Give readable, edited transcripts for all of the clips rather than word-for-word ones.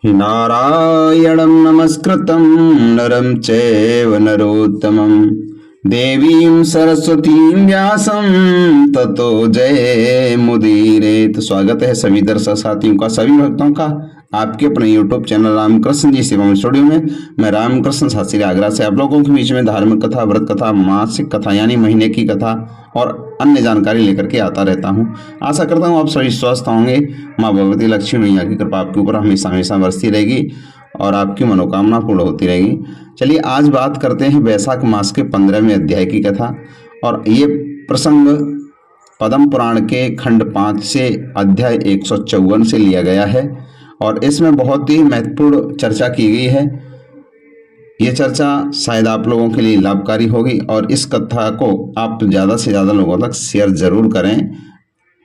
नारायणं नमस्कृतं नरं चैव नरोत्तमं देवीं सरस्वतीं व्यासं ततो जय मुदीरे। तो स्वागत है सभी दर्शक साथियों का, सभी भक्तों का आपके अपने YouTube चैनल रामकृष्ण जी शिवम स्टूडियो में। मैं रामकृष्ण शास्त्री आगरा से आप लोगों के बीच में धार्मिक कथा, व्रत कथा, मासिक कथा यानी महीने की कथा और अन्य जानकारी लेकर के आता रहता हूं। आशा करता हूं आप सभी स्वस्थ होंगे। माँ भगवती लक्ष्मी मैया की कृपा आपके ऊपर हमेशा हमेशा बरसती रहेगी और आपकी मनोकामना पूर्ण होती रहेगी। चलिए आज बात करते हैं वैशाख मास के 15वें अध्याय की कथा। और ये प्रसंग पद्म पुराण के खंड 5 से अध्याय 154 से लिया गया है और इसमें बहुत ही महत्वपूर्ण चर्चा की गई है। ये चर्चा शायद आप लोगों के लिए लाभकारी होगी और इस कथा को आप ज़्यादा से ज़्यादा लोगों तक शेयर जरूर करें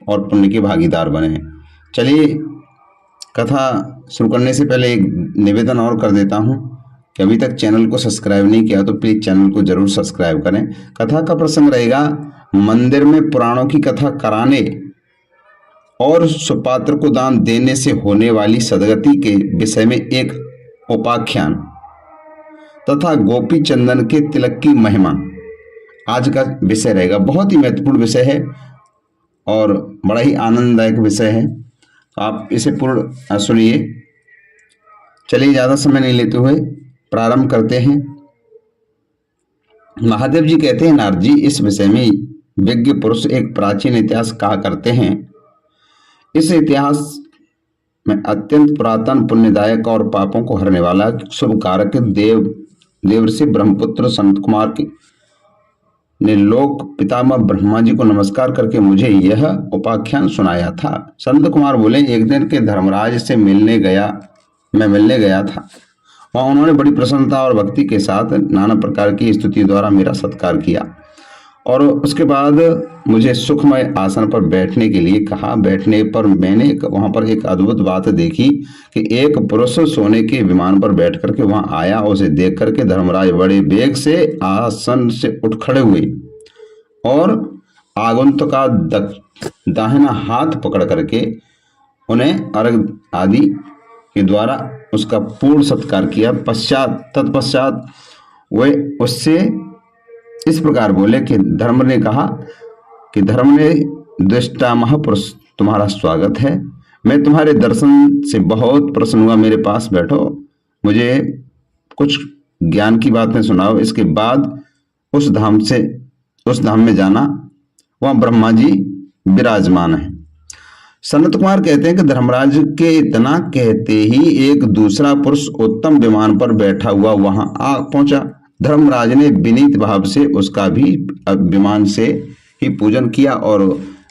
और पुण्य के भागीदार बने। चलिए कथा शुरू करने से पहले एक निवेदन और कर देता हूं कि अभी तक चैनल को सब्सक्राइब नहीं किया तो प्लीज चैनल को जरूर सब्सक्राइब करें। कथा का प्रसंग रहेगा मंदिर में पुराणों की कथा कराने और सुपात्र को दान देने से होने वाली सदगति के विषय में एक उपाख्यान तथा गोपी चंदन के तिलक की महिमा आज का विषय रहेगा। बहुत ही महत्वपूर्ण विषय है और बड़ा ही आनंददायक विषय है, आप इसे पूर्ण सुनिए। चलिए ज़्यादा समय नहीं लेते हुए प्रारंभ करते हैं। महादेव जी कहते हैं, नारद जी इस विषय में विज्ञ पुरुष एक प्राचीन इतिहास कहा करते हैं। इस इतिहास में अत्यंत पुरातन, पुण्यदायक और पापों को हरने वाला शुभ कारक देवर्षि ब्रह्मपुत्र संत कुमार ने लोक पितामह ब्रह्मा जी को नमस्कार करके मुझे यह उपाख्यान सुनाया था। संत कुमार बोले, एक दिन के धर्मराज से मिलने गया था। वहां उन्होंने बड़ी प्रसन्नता और भक्ति के साथ नाना प्रकार की स्तुति द्वारा मेरा सत्कार किया और उसके बाद मुझे सुखमय आसन पर बैठने के लिए कहा। बैठने पर मैंने वहां पर एक अद्भुत बात देखी कि एक पुरुष सोने के विमान पर बैठ करके वहां आया। उसे देख करके धर्मराज बड़े वेग से आसन से उठ खड़े हुए और आगंतुक का दाहिना हाथ पकड़ करके उन्हें अर्घ आदि के द्वारा उसका पूर्ण सत्कार किया। तत्पश्चात वे उससे इस प्रकार बोले कि धर्म ने कहा कि धर्म ने, दृष्टा महापुरुष तुम्हारा स्वागत है, मैं तुम्हारे दर्शन से बहुत प्रसन्न हुआ। मेरे पास बैठो, मुझे कुछ ज्ञान की बातें सुनाओ। इसके बाद उस धाम में जाना, वहां ब्रह्मा जी विराजमान है। सनत कुमार कहते हैं कि धर्मराज के इतना कहते ही एक दूसरा पुरुष उत्तम विमान पर बैठा हुआ वहां आ पहुंचा। धर्मराज ने विनीत भाव से उसका भी विमान से ही पूजन किया और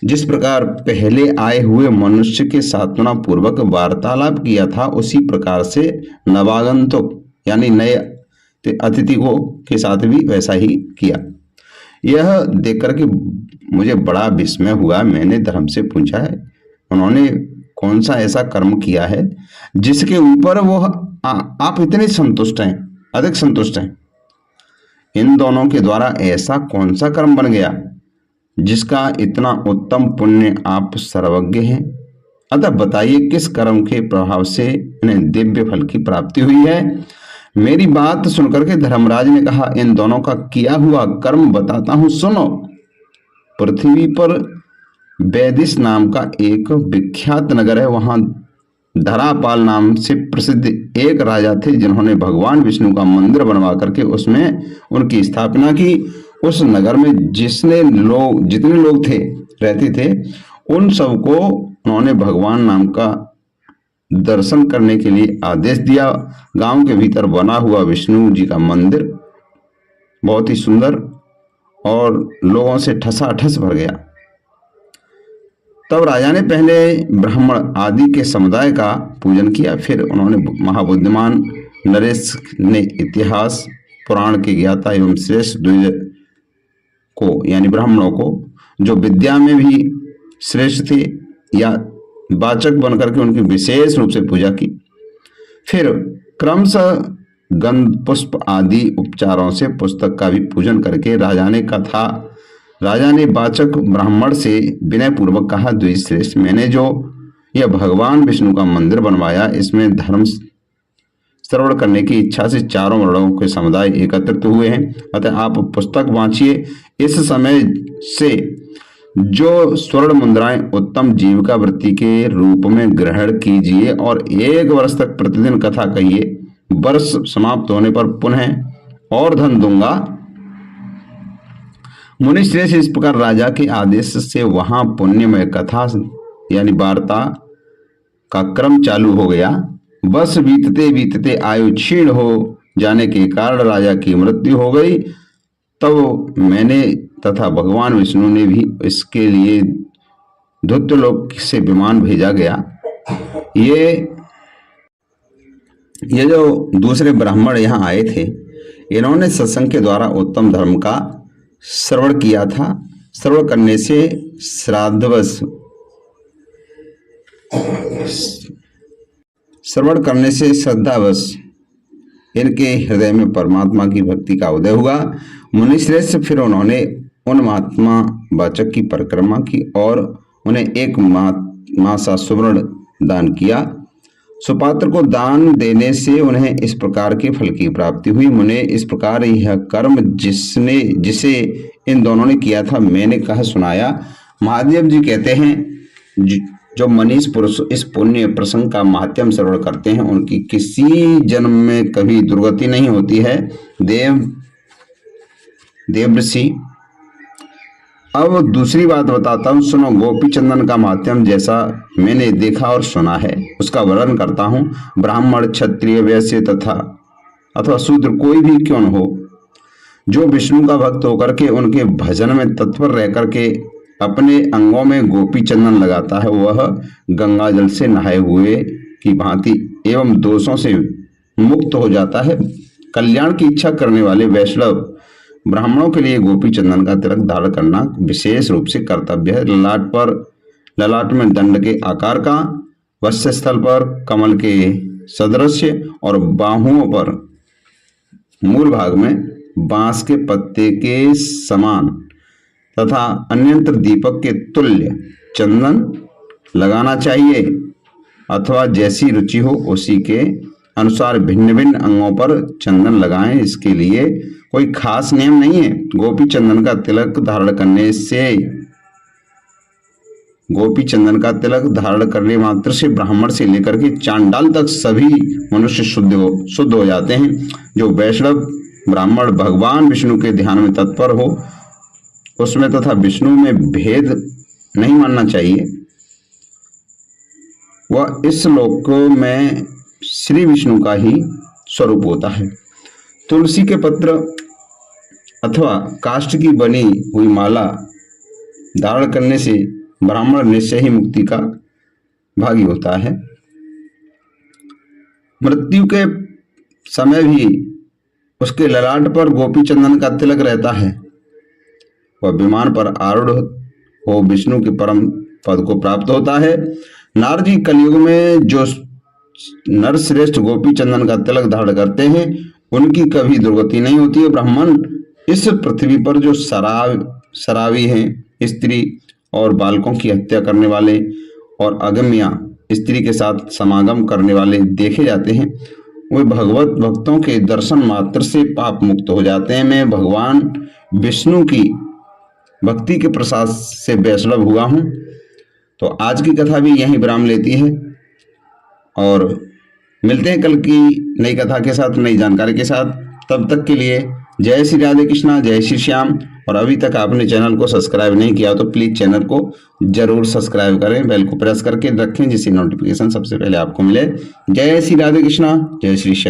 जिस प्रकार पहले आए हुए मनुष्य के सांत्वना पूर्वक वार्तालाप किया था, उसी प्रकार से नवागंतुक यानी नए अतिथि को के साथ भी वैसा ही किया। यह देखकर के मुझे बड़ा विस्मय हुआ। मैंने धर्म से पूछा है, उन्होंने कौन सा ऐसा कर्म किया है जिसके ऊपर वो आप इतने संतुष्ट हैं, अधिक संतुष्ट हैं। इन दोनों के द्वारा ऐसा कौन सा कर्म बन गया जिसका इतना उत्तम पुण्य आप सर्वज्ञ हैं? अतः बताइए किस कर्म के प्रभाव से इन्हें दिव्य फल की प्राप्ति हुई है। मेरी बात सुनकर के धर्मराज ने कहा, इन दोनों का किया हुआ कर्म बताता हूं, सुनो। पृथ्वी पर वैदिश नाम का एक विख्यात नगर है। वहां धरापाल नाम से प्रसिद्ध एक राजा थे जिन्होंने भगवान विष्णु का मंदिर बनवा करके उसमें उनकी स्थापना की। उस नगर में जितने लोग रहते थे उन सबको उन्होंने भगवान नाम का दर्शन करने के लिए आदेश दिया। गांव के भीतर बना हुआ विष्णु जी का मंदिर बहुत ही सुंदर और लोगों से ठसाठस भर गया। तब राजा ने पहले ब्राह्मण आदि के समुदाय का पूजन किया, फिर उन्होंने महाबुद्धिमान नरेश ने इतिहास पुराण के ज्ञाता एवं श्रेष्ठ द्विज को यानी ब्राह्मणों को, जो विद्या में भी श्रेष्ठ थे, या वाचक बनकर के उनकी विशेष रूप से पूजा की। फिर क्रमशः गंध पुष्प आदि उपचारों से पुस्तक का भी पूजन करके राजा ने वाचक ब्राह्मण से विनय पूर्वक कहा, द्विज श्रेष्ठ, मैंने जो यह भगवान विष्णु का मंदिर बनवाया, इसमें धर्म श्रवण करने की इच्छा से चारों वर्णों के समुदाय एकत्रित हुए हैं। अतः आप पुस्तक वांचिए। इस समय से जो स्वर्ण मुद्राएं उत्तम जीविका वृत्ति के रूप में ग्रहण कीजिए और 1 वर्ष तक प्रतिदिन कथा कहिए। वर्ष समाप्त होने पर पुनः और धन दूंगा। मुनिश्रेष्ठ इस प्रकार राजा के आदेश से वहां पुण्यमय कथा यानी वार्ता का क्रम चालू हो गया। बस बीतते बीतते आयु क्षीण हो जाने के कारण राजा की मृत्यु हो गई। तब मैंने तथा भगवान विष्णु ने भी इसके लिए दैत्यलोक से विमान भेजा गया। ये जो दूसरे ब्राह्मण यहाँ आए थे, इन्होंने सत्संग के द्वारा उत्तम धर्म का श्रवण किया था। श्रवण करने से श्रद्धावश इनके हृदय में परमात्मा की भक्ति का उदय हुआ। मुनिश्रेष्ठ फिर उन्होंने उन महात्मा वाचक की परिक्रमा की और उन्हें 1 मासा सुवर्ण दान किया। सुपात्र को दान देने से उन्हें इस प्रकार के फल की प्राप्ति हुई। मुने इस प्रकार यह कर्म जिसे इन दोनों ने किया था मैंने कहा सुनाया। महादेव जी कहते हैं जो मनीष पुरुष इस पुण्य प्रसंग का माध्यम श्रवण करते हैं उनकी किसी जन्म में कभी दुर्गति नहीं होती है। देवर्षि, अब दूसरी बात बताता हूँ, सुनो। गोपी चंदन का माध्यम जैसा मैंने देखा और सुना है उसका वर्णन करता हूँ। ब्राह्मण, क्षत्रिय, वैश्य तथा अथवा शूद्र कोई भी क्यों न हो, जो विष्णु का भक्त होकर के उनके भजन में तत्पर रह करके अपने अंगों में गोपी चंदन लगाता है, वह गंगा जल से नहाए हुए की भांति एवं दोषों से मुक्त हो जाता है। कल्याण की इच्छा करने वाले वैष्णव ब्राह्मणों के लिए गोपी चंदन का तिलक धारण करना विशेष रूप से कर्तव्य है। ललाट में दंड के आकार का, वक्षस्थल पर कमल के सदृश और बाहुओं पर मूल भाग में बांस के पत्ते के समान तथा अन्यंत्र दीपक के तुल्य चंदन लगाना चाहिए अथवा जैसी रुचि हो उसी के अनुसार भिन्न भिन्न अंगों पर चंदन लगाएं। इसके लिए कोई खास नियम नहीं है। गोपी चंदन का तिलक धारण करने मात्र से ब्राह्मण से लेकर के चांडाल तक सभी मनुष्य शुद्ध हो जाते हैं। जो वैष्णव ब्राह्मण भगवान विष्णु के ध्यान में तत्पर हो उसमें तथा विष्णु में भेद नहीं मानना चाहिए। वह इस लोक में श्री विष्णु का ही स्वरूप होता है। तुलसी के पत्र अथवा काष्ठ की बनी हुई माला धारण करने से ब्राह्मण निश्चय ही मुक्ति का भागी होता है। मृत्यु के समय भी उसके ललाट पर गोपी चंदन का तिलक रहता है। वह विमान पर आरूढ़ हो विष्णु के परम पद को प्राप्त होता है। नारद जी कलयुग में जो नरश्रेष्ठ गोपी चंदन का तिलक धारण करते हैं उनकी कभी दुर्गति नहीं होती है। ब्राह्मण इस पृथ्वी पर जो शराबी हैं, स्त्री और बालकों की हत्या करने वाले और अगम्या स्त्री के साथ समागम करने वाले देखे जाते हैं, वे भगवत भक्तों के दर्शन मात्र से पाप मुक्त हो जाते हैं। मैं भगवान विष्णु की भक्ति के प्रसाद से वैष्णव हुआ हूँ। तो आज की कथा भी यहीं विराम लेती है और मिलते हैं कल की नई कथा के साथ, नई जानकारी के साथ। तब तक के लिए जय श्री राधे कृष्णा, जय श्री श्याम। और अभी तक आपने चैनल को सब्सक्राइब नहीं किया तो प्लीज चैनल को जरूर सब्सक्राइब करें, बेल को प्रेस करके रखें जिससे नोटिफिकेशन सबसे पहले आपको मिले। जय श्री राधे कृष्णा, जय श्री श्याम।